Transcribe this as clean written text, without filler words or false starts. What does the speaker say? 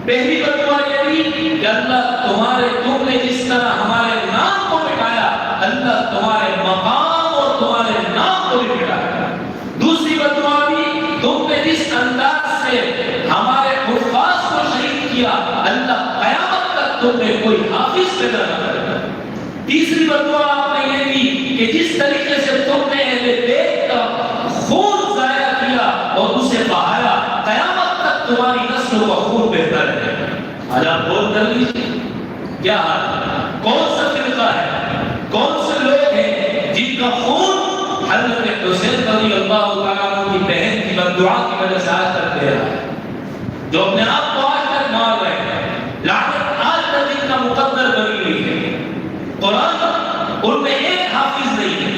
پہلی بدعا یہ بھی کہ اللہ تم نے جس طرح ہمارے نام کو مٹایا، اللہ تمہارے مقام اور تمہارے نام کو بھی مٹایا۔ دوسری بدعا بھی تم نے جس انداز سے ہمارے حفاظ کو شہید کیا، اللہ قیامت تک تم نے کوئی حافظ پیدا نہ کرے۔ تیسری بدعا آپ نے یہ دی کہ جس طریقے سے تم نے اہل بیت کا خون ضائع کیا اور اسے بہایا، قیامت تک تمہاری نسل کا خون بہتر ہے۔ آج آپ غور کر لیجیے کیا حال ہے، کون سا فرقہ ہے، کون سے لوگ ہیں جن کا خون حضرت حسین رضی اللہ تعالیٰ عنہ کی بہن کی بددعا کی وجہ سے آج تک دے رہا ہے، جو اپنے آپ کو آج تک مار رہے ہیں، لعنت آج تک ان کا مقدر بنی ہوئی ہے۔ قرآن ان میں ایک حافظ نہیں ہے،